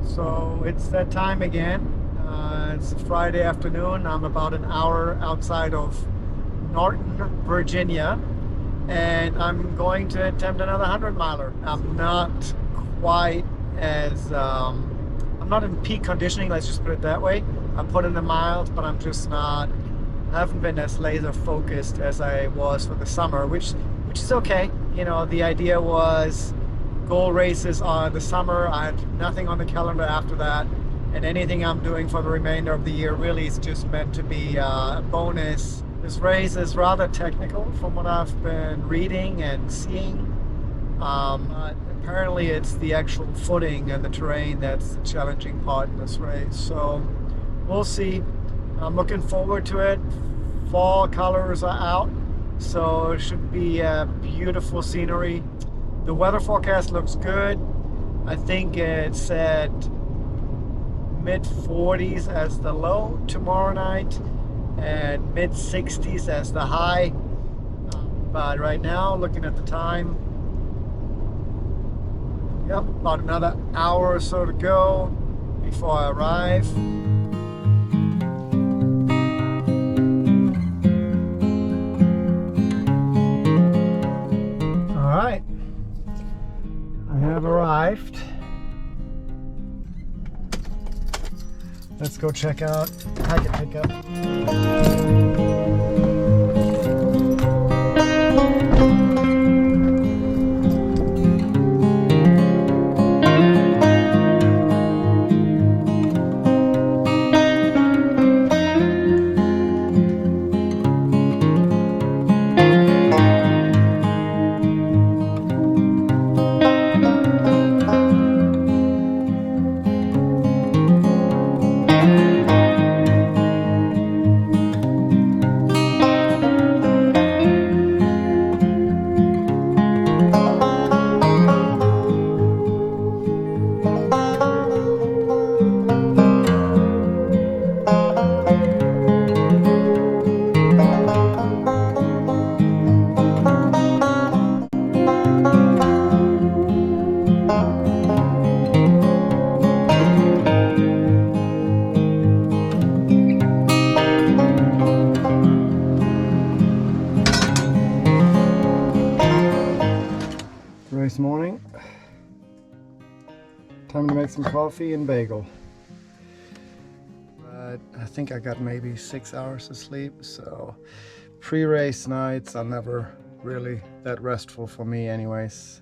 So it's that time again. It's a Friday afternoon. I'm about an hour outside of Norton, Virginia, and I'm going to attempt another 100-miler. I'm not quite as, I'm not in peak conditioning, let's just put it that way. I put in the miles, but I'm just not, I haven't been as laser focused as I was for the summer, which is okay. You know, the idea was goal races are the summer. I had nothing on the calendar after that, and anything I'm doing for the remainder of the year really is just meant to be a bonus. This race is rather technical from what I've been reading and seeing. But apparently it's the actual footing and the terrain that's the challenging part in this race. So we'll see. I'm looking forward to it. Fall colors are out, so it should be a beautiful scenery. The weather forecast looks good. I think it said mid-40s as the low tomorrow night and mid-60s as the high. But right now, looking at the time, yep, about another hour or so to go before I arrive. All right, I have arrived. Let's go check out packet pickup. Race morning. Time to make some coffee and bagel. But I think I got maybe 6 hours of sleep, so pre-race nights are never really that restful for me anyways.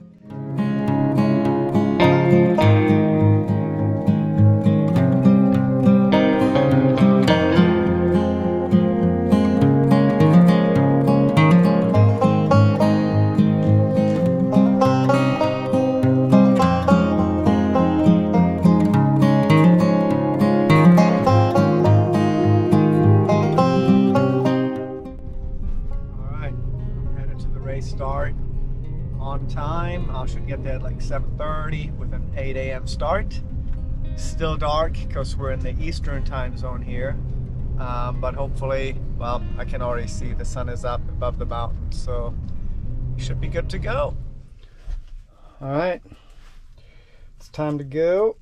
Start on time. I should get there at like 7:30 with an 8 a.m. start. Still dark because we're in the eastern time zone here, but hopefully, well, I can already see the sun is up above the mountains, so should be good to go. All right, it's time to go.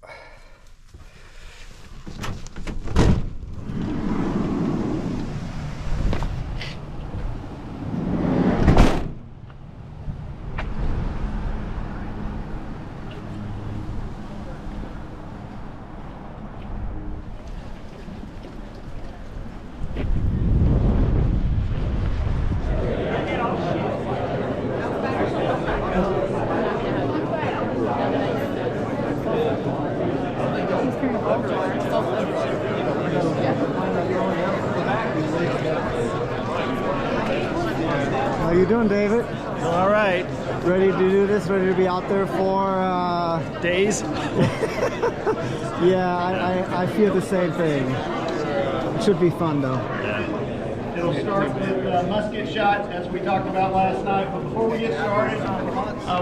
How you doing, David? All right. Ready to do this? Ready to be out there for days? Yeah, I feel the same thing. It should be fun though. It'll start with musket shots, as we talked about last night. But before we get started,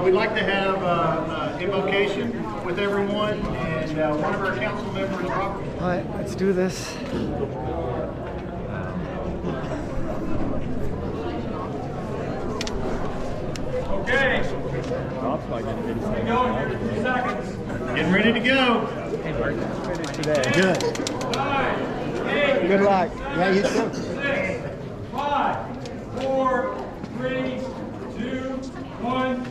we'd like to have an invocation with everyone, and one of our council members, Robert. All right, let's do this. Okay. Getting ready to go. Finish today. Good. Good luck. Yeah, you too. 5, 4, 3, 2, 1.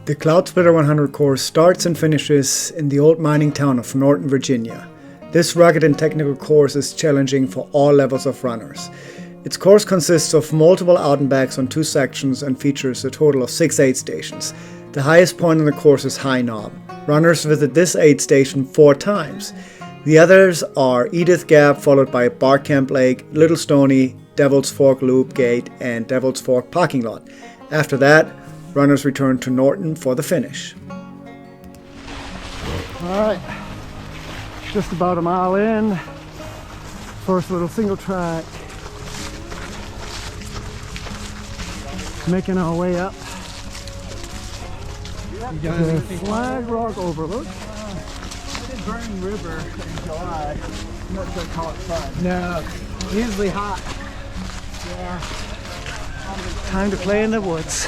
The Cloudsplitter 100 course starts and finishes in the old mining town of Norton, Virginia. This rugged and technical course is challenging for all levels of runners. Its course consists of multiple out and backs on 2 sections and features a total of 6 aid stations. The highest point on the course is High Knob. Runners visit this aid station 4 times. The others are Edith Gap, followed by Barcamp Lake, Little Stony, Devil's Fork Loop Gate, and Devil's Fork Parking Lot. After that, runners return to Norton for the finish. All right, just about a mile in. First little single track. Making our way up the Flag Rock Overlook. I did Burning River in July. I'm not sure how it's fun. No, Usually hot. Yeah. time to play in the woods.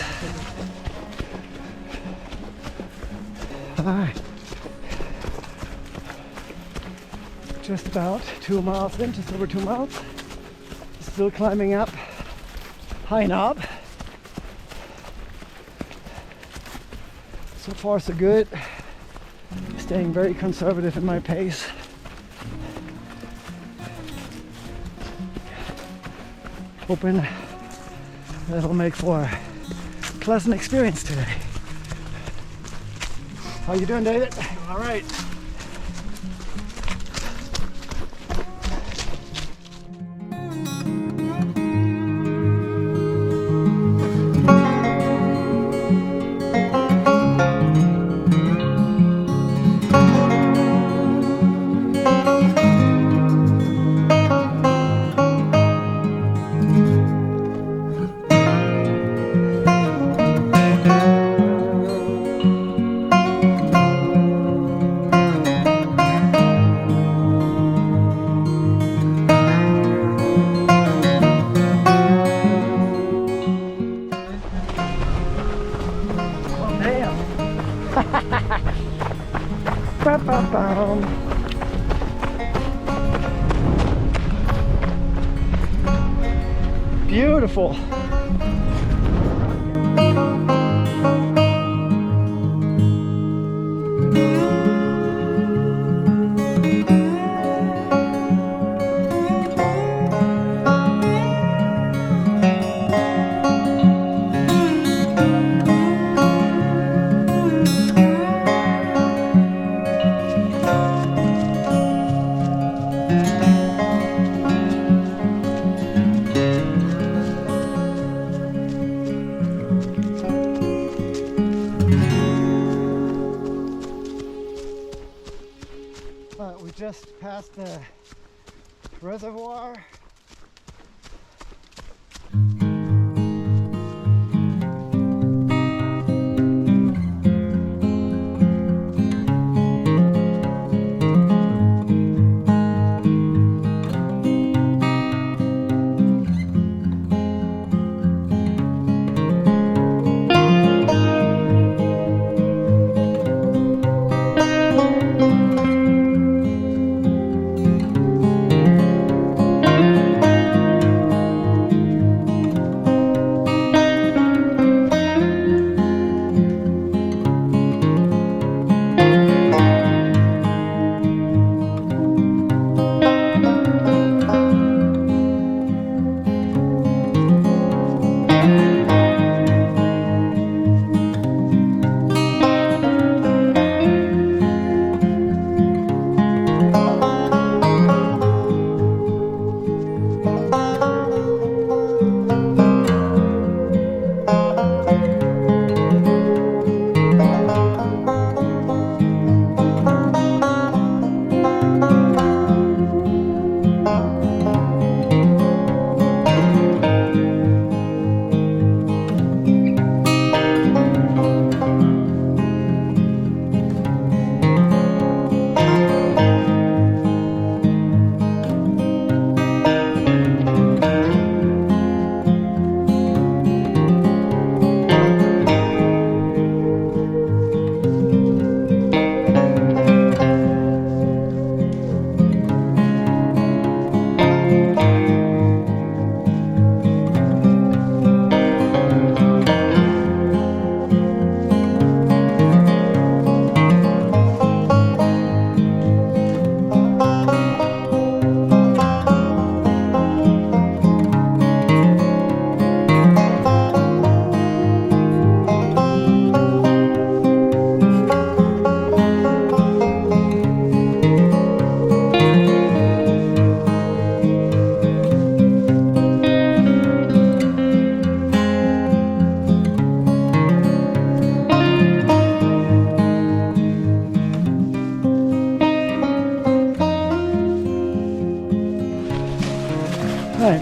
All right, just about 2 miles in, just over 2 miles. Still climbing up High Knob. So far so good. Staying very conservative in my pace. Hoping that'll make for a pleasant experience today. How you doing, David? All right. Beautiful. We just passed the reservoir. Right,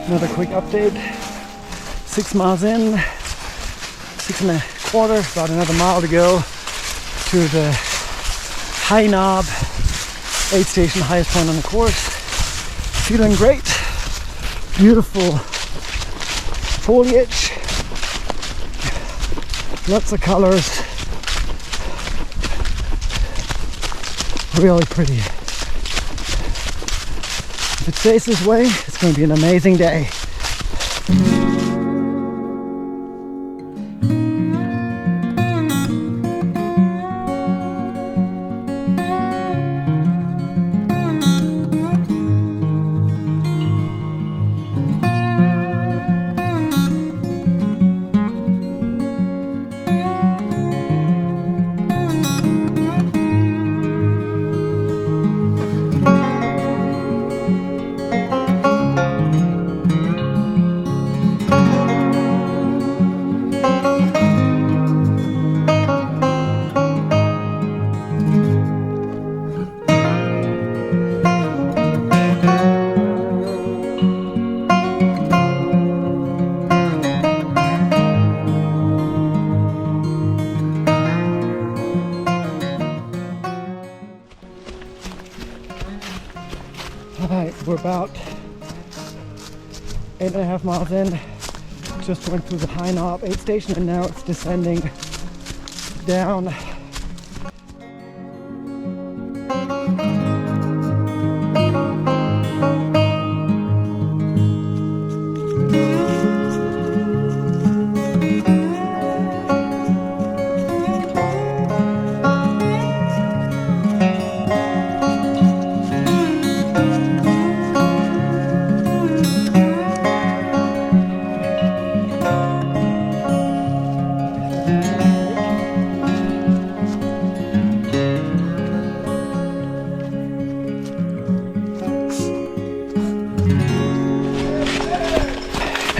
another quick update. 6 miles in, 6 1/4, about another mile to go to the high knob, aid station, highest point on the course. Feeling great. Beautiful foliage, lots of colors, really pretty. If it stays this way, it's going to be an amazing day. Alright, we're about 8.5 miles in. Just went through the high knob aid station and now it's descending down.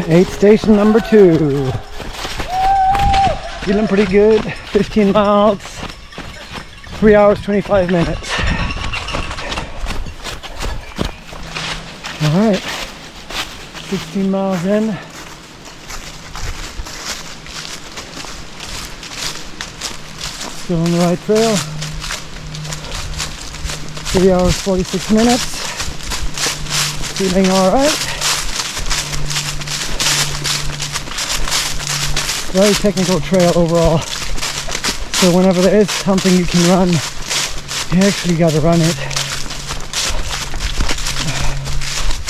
Aid station number 2. Feeling pretty good. 15 miles, 3 hours, 25 minutes. Alright, 16 miles in. Still on the right trail. 3 hours, 46 minutes. Feeling alright. Very technical trail overall, so whenever there is something you can run, you actually got to run it.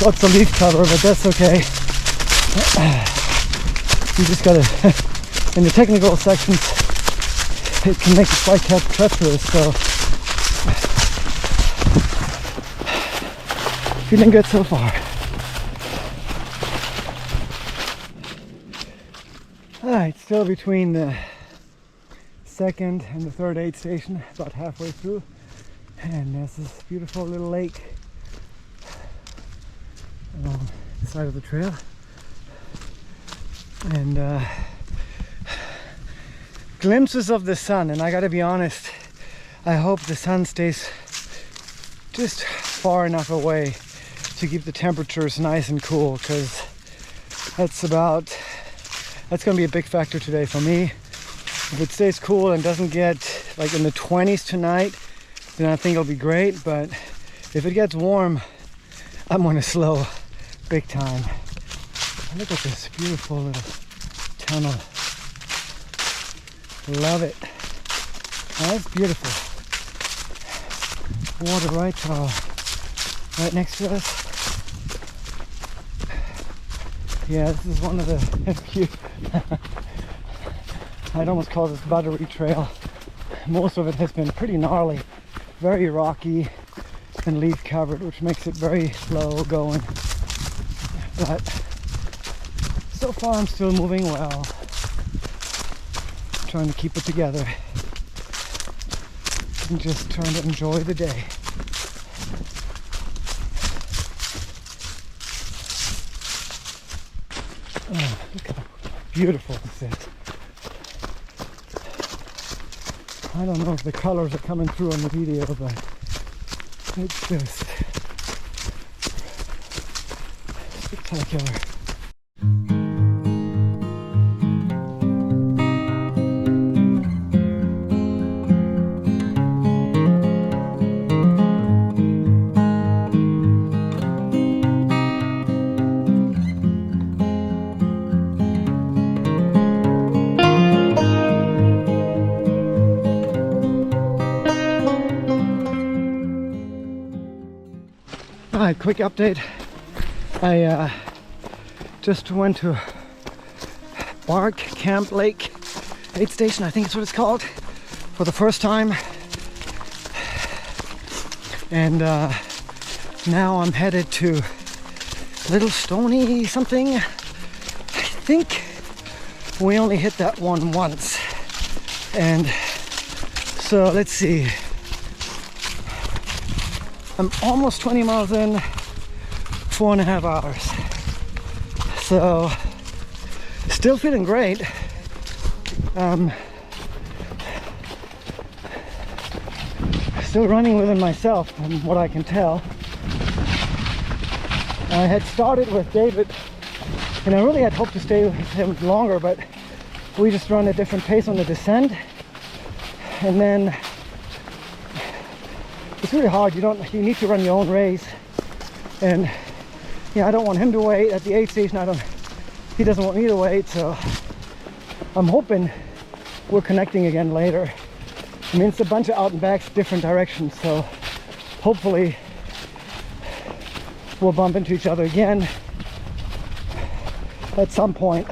Lots of leaf cover, but that's okay. You just got to, in the technical sections, it can make it quite treacherous, so feeling good so far. Alright, still between the second and the third aid station, about halfway through, and there's this beautiful little lake along the side of the trail, and glimpses of the sun. And I gotta be honest, I hope the sun stays just far enough away to keep the temperatures nice and cool, because that's going to be a big factor today for me. If it stays cool and doesn't get like in the 20s tonight, then I think it'll be great. But if it gets warm, I'm going to slow big time. Look at this beautiful little tunnel. Love it. Oh, that's beautiful. Water right next to us. Yeah, this is one of the few, I'd almost call this buttery trail. Most of it has been pretty gnarly, very rocky and leaf covered, which makes it very slow going. But so far I'm still moving well. Trying to keep it together and just trying to enjoy the day. Oh, look how beautiful this is. I don't know if the colors are coming through on the video, but it's just spectacular. Alright, quick update. I just went to Bark Camp Lake aid station, I think it's what it's called, for the first time. And now I'm headed to Little Stony something. I think we only hit that one once. And so let's see. I'm almost 20 miles in, 4.5 hours. So, still feeling great. Still running within myself from what I can tell. I had started with David, and I really had hoped to stay with him longer, but we just run a different pace on the descent. And then it's really hard. You need to run your own race, and yeah, I don't want him to wait at the aid station. He doesn't want me to wait, so I'm hoping we're connecting again later. I mean, it's a bunch of out and backs, different directions, so hopefully we'll bump into each other again at some point.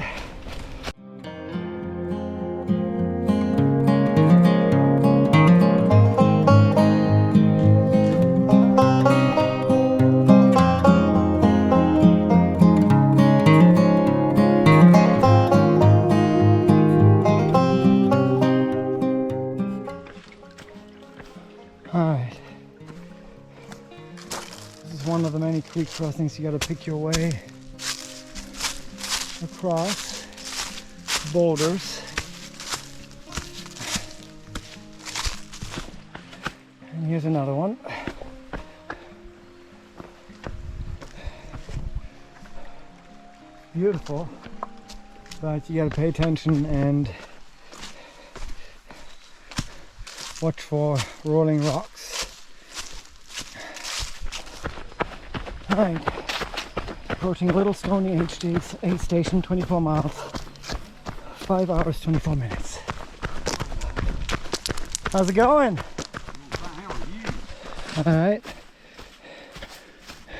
Alright, this is one of the many creek crossings. You got to pick your way across boulders. And here's another one. Beautiful, but you got to pay attention and watch for rolling rocks. Alright, approaching Little Stony aid station, 24 miles, 5 hours, 24 minutes. How's it going? Alright,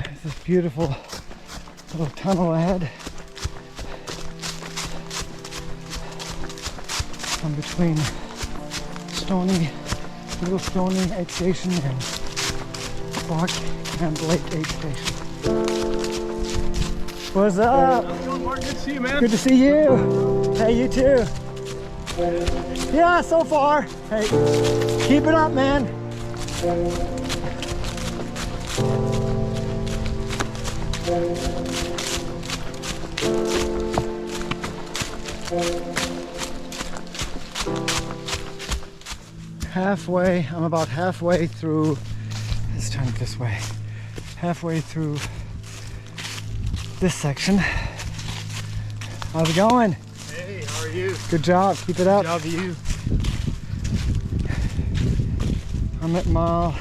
there's this beautiful little tunnel ahead. I'm between Little Stony aid station and Bark Camp Lake aid station. What's up? How's it going, Mark? Good to see you, man. Good to see you. Hey, you too. Yeah, so far. Hey, keep it up, man. Halfway, I'm about halfway through, let's turn it this way, halfway through this section. How's it going? Hey, how are you? Good job, keep it up. Good job to you. I'm at mile,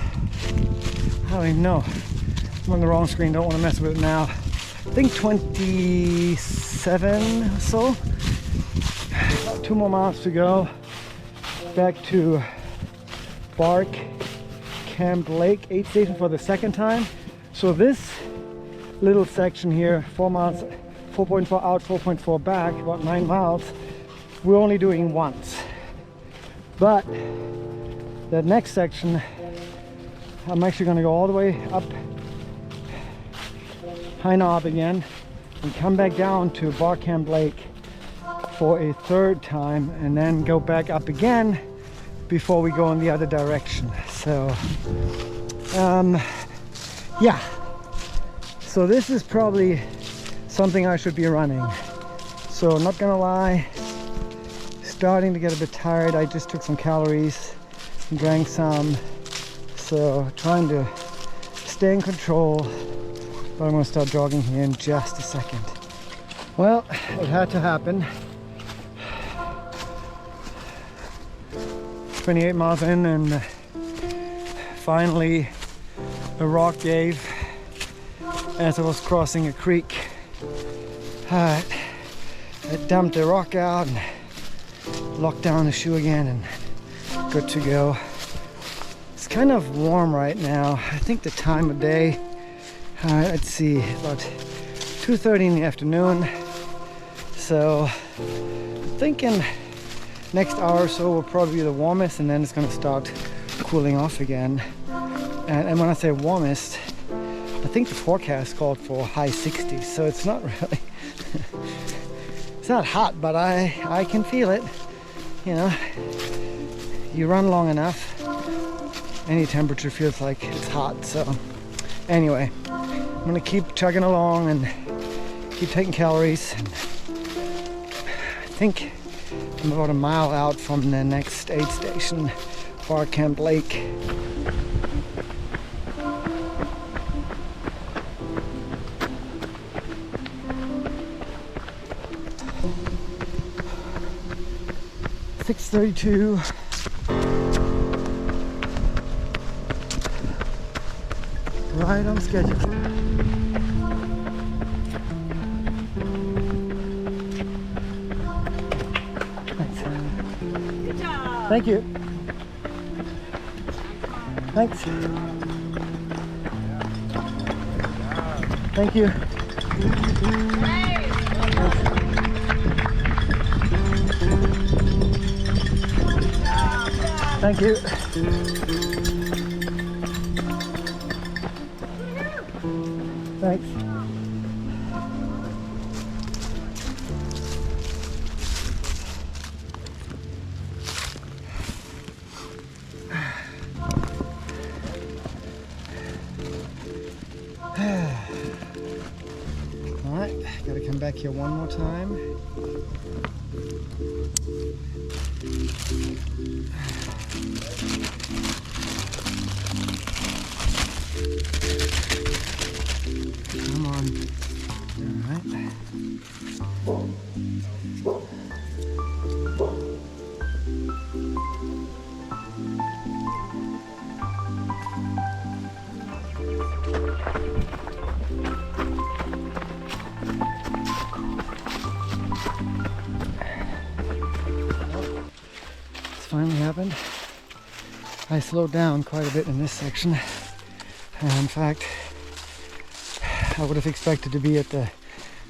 I don't even know, I'm on the wrong screen, don't want to mess with it now. I think 27 or so, about 2 more miles to go, back to Bark Camp Lake aid station for the second time. So this little section here, 4 miles, 4.4 out, 4.4 back, about 9 miles, we're only doing once. But that next section, I'm actually going to go all the way up High Knob again and come back down to Bark Camp Lake for a third time, and then go back up again before we go in the other direction. So yeah, so this is probably something I should be running. So not gonna lie, starting to get a bit tired. I just took some calories and drank some, so trying to stay in control, But I'm gonna start jogging here in just a second. Well, it had to happen. 28 miles in, and finally a rock gave as I was crossing a creek. I dumped the rock out and locked down the shoe again, and good to go. It's kind of warm right now. I think the time of day, let's see, about 2:30 in the afternoon. So I'm thinking next hour or so will probably be the warmest, and then it's gonna start cooling off again. And when I say warmest, I think the forecast called for high 60s, so it's not really it's not hot, but I can feel it. You know, you run long enough, any temperature feels like it's hot. So anyway, I'm gonna keep chugging along and keep taking calories. And I think I'm about a mile out from the next aid station, Far Camp Lake. .32. Right on schedule. Thanks. Good job. Thank you. Thanks. Thank you. Thank you. Thanks. All right, gotta come back here one more time. Come on. All right. It's finally happened. I slowed down quite a bit in this section. In fact, I would have expected to be at the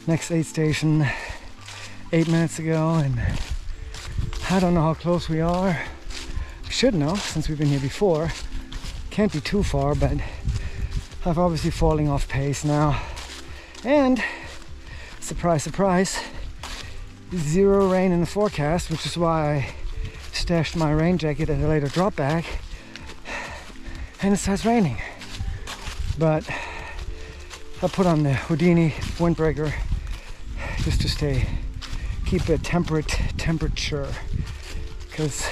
next aid station 8 minutes ago, and I don't know how close we are. I should know since we've been here before. Can't be too far, but I'm obviously falling off pace now. And surprise, surprise, zero rain in the forecast, which is why I stashed my rain jacket at a later drop back, and it starts raining. But I put on the Houdini windbreaker just to keep a temperate temperature, because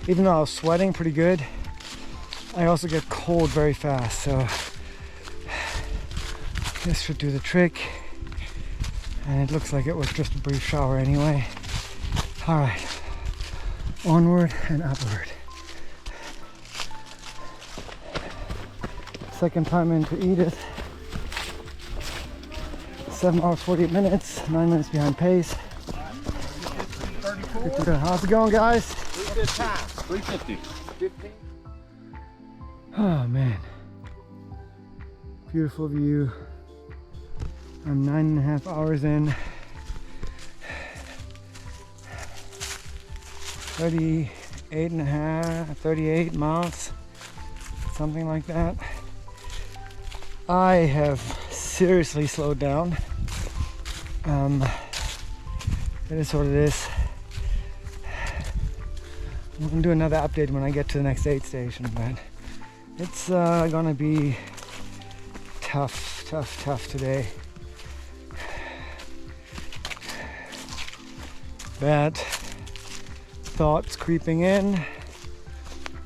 even though I was sweating pretty good, I also get cold very fast. So this should do the trick, and it looks like it was just a brief shower anyway. All right, onward and upward. Second time into Edith. 7 hours 48 minutes, 9 minutes behind pace. Good to go. How's it going, guys? Good time. 350. 15. Oh man, beautiful view. I'm 9.5 hours in. 38 miles, something like that. I have seriously slowed down. It is what it is. I'm gonna do another update when I get to the next aid station, but it's gonna be tough today. Bad thoughts creeping in,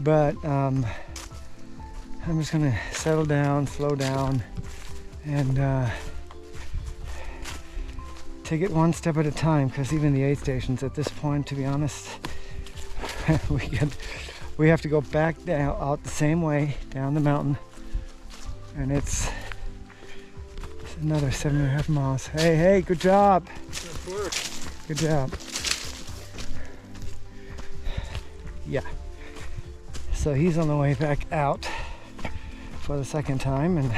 but I'm just gonna settle down, slow down, and take it one step at a time, because even the aid stations at this point, to be honest, we have to go back down out the same way down the mountain, and it's another 7.5 miles. Hey, good job. Good job. Yeah. So he's on the way back out for the second time, and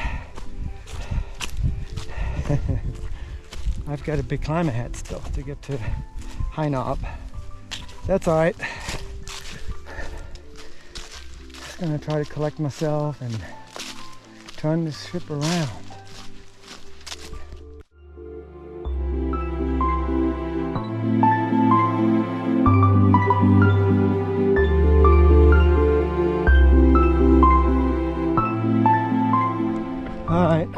I've got a big climb ahead still to get to High Knob. That's all right. Just gonna try to collect myself and turn this ship around. All right,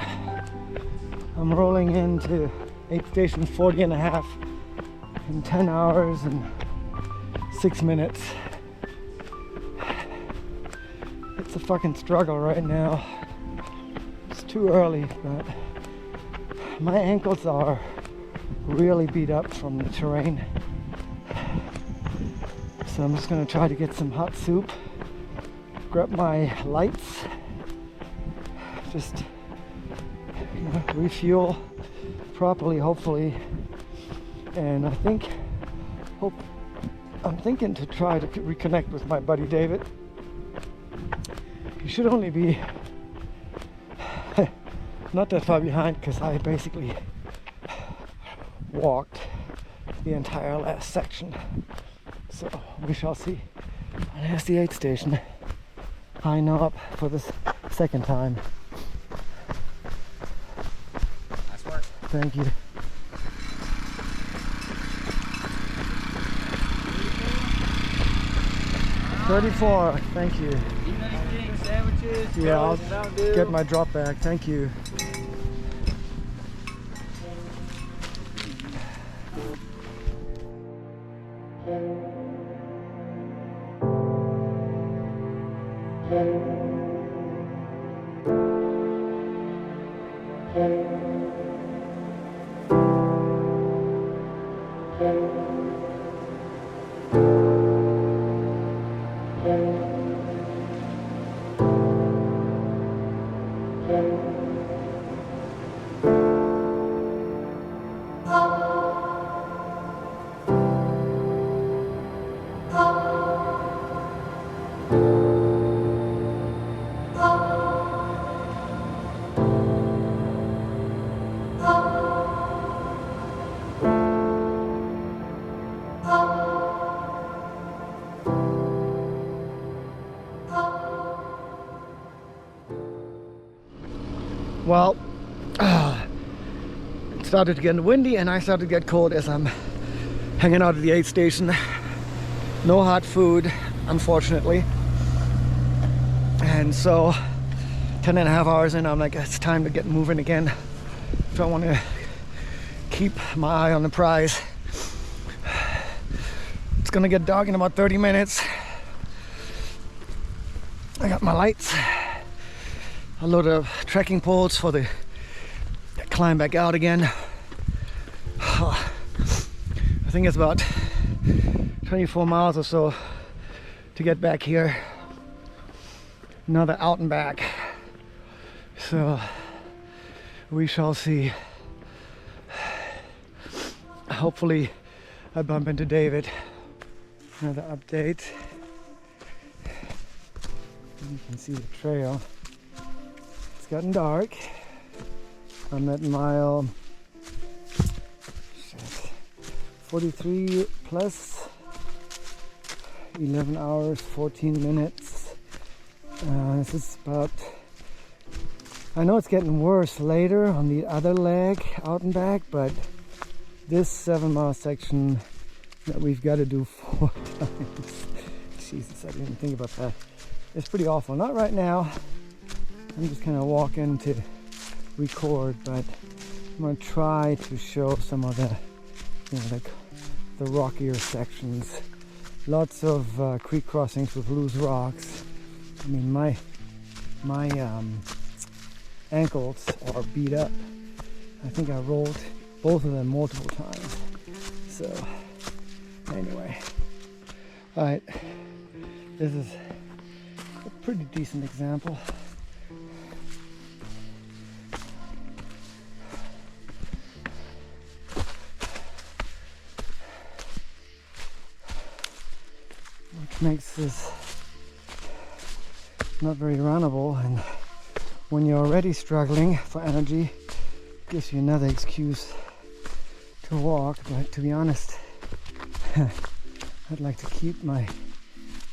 I'm rolling into aid station 40.5 in 10 hours and 6 minutes. It's a fucking struggle right now. It's too early, but my ankles are really beat up from the terrain. So I'm just gonna try to get some hot soup, grab my lights, just refuel properly, hopefully. And I'm thinking to try to reconnect with my buddy David. He should only be not that far behind, because I basically walked the entire last section. So we shall see. And here's the aid station. High Knob for the second time. Nice work. Thank you. $34, thank you. Sandwiches. Yeah, I'll get my drop bag. Thank you. Well, it started to get windy and I started to get cold as I'm hanging out at the aid station. No hot food, unfortunately. And so 10.5 hours in, I'm like, it's time to get moving again if I want to keep my eye on the prize. It's gonna get dark in about 30 minutes. I got my lights, a load of trekking poles for the climb back out again. I think it's about 24 miles or so to get back here. Another out and back. So we shall see. Hopefully I bump into David. Another update. You can see the trail. It's gotten dark. I'm at mile 43 plus 11 hours 14 minutes. This is about, I know it's getting worse later on the other leg out and back, but this 7-mile section that we've got to do 4 times. Jesus, I didn't even think about that. It's pretty awful. Not right now. I'm just kind of walking to record, but I'm going to try to show some of the, you know, like the rockier sections. Lots of creek crossings with loose rocks. I mean, my ankles are beat up. I think I rolled both of them multiple times. So anyway, all right, this is a pretty decent example. Which makes this not very runnable, and when you're already struggling for energy, gives you another excuse to walk. But to be honest, I'd like to keep my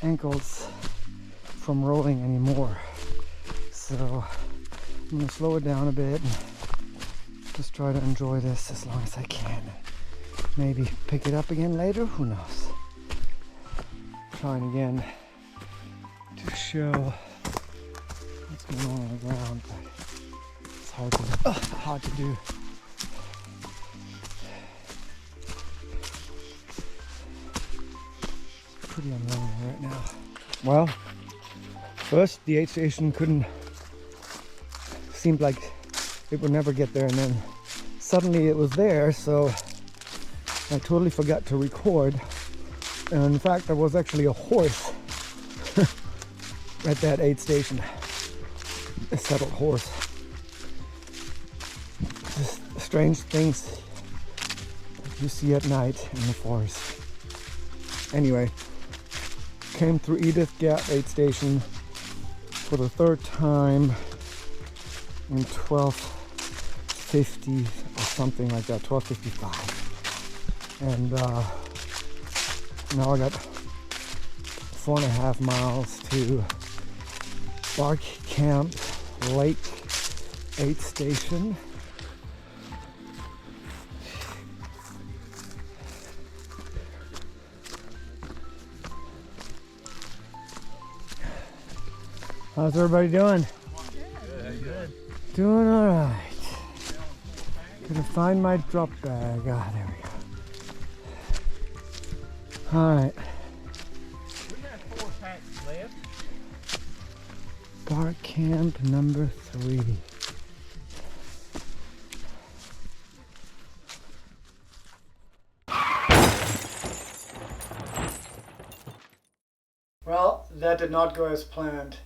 ankles from rolling anymore, so I'm gonna slow it down a bit and just try to enjoy this as long as I can. Maybe pick it up again later, who knows. Trying again to show what's going on the ground, but it's hard to do. It's pretty unnerving right now. Well, first the aid station seemed like it would never get there, and then suddenly it was there, so I totally forgot to record. And in fact, there was actually a horse at that aid station, a settled horse. Just strange things that you see at night in the forest. Anyway, came through Edith Gap aid station for the third time in 1250 or something like that, 1255. And now I got 4.5 miles to Bark Camp Lake aid station. How's everybody doing? Good. Doing all right. Gonna find my drop bag. Ah, there we go. All right. We have 4 packs left. Bark Camp number 3. Well, that did not go as planned.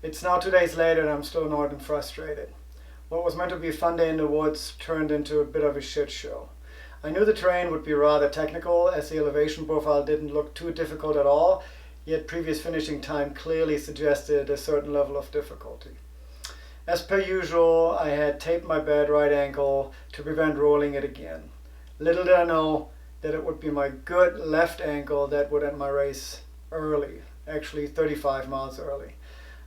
It's now 2 days later and I'm still Norton frustrated. What was meant to be a fun day in the woods turned into a bit of a shit show. I knew the terrain would be rather technical, as the elevation profile didn't look too difficult at all, yet previous finishing time clearly suggested a certain level of difficulty. As per usual, I had taped my bad right ankle to prevent rolling it again. Little did I know that it would be my good left ankle that would end my race early, actually 35 miles early.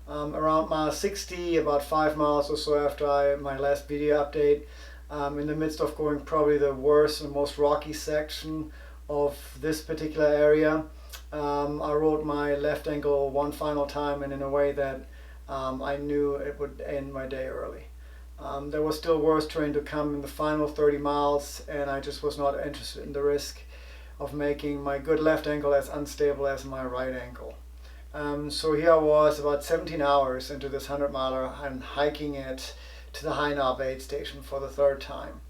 Around mile 60, about 5 miles or so after my last video update, in the midst of going probably the worst and most rocky section of this particular area, I rolled my left ankle one final time, and in a way that I knew it would end my day early. There was still worse terrain to come in the final 30 miles, and I just was not interested in the risk of making my good left ankle as unstable as my right ankle. So here I was about 17 hours into this 100-miler and hiking it to the High Knob aid station for the third time.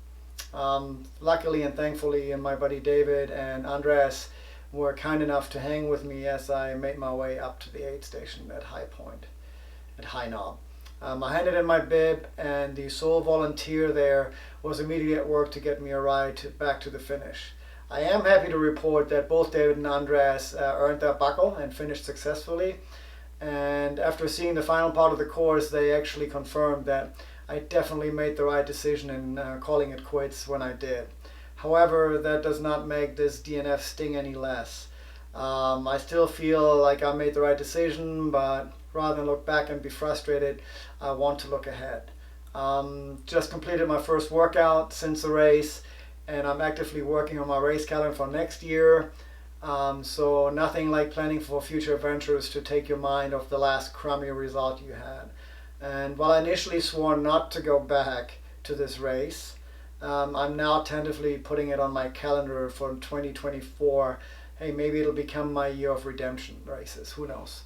Luckily and thankfully, my buddy David and Andres were kind enough to hang with me as I made my way up to the aid station at High Point, at High Knob. I handed in my bib, and the sole volunteer there was immediately at work to get me a ride back to the finish. I am happy to report that both David and Andreas earned their buckle and finished successfully. And after seeing the final part of the course, they actually confirmed that I definitely made the right decision in calling it quits when I did. However, that does not make this DNF sting any less. I still feel like I made the right decision, but rather than look back and be frustrated, I want to look ahead. Just completed my first workout since the race, and I'm actively working on my race calendar for next year. So nothing like planning for future adventures to take your mind off the last crummy result you had. And while I initially swore not to go back to this race, I'm now tentatively putting it on my calendar for 2024. Hey, maybe it'll become my year of redemption races, who knows.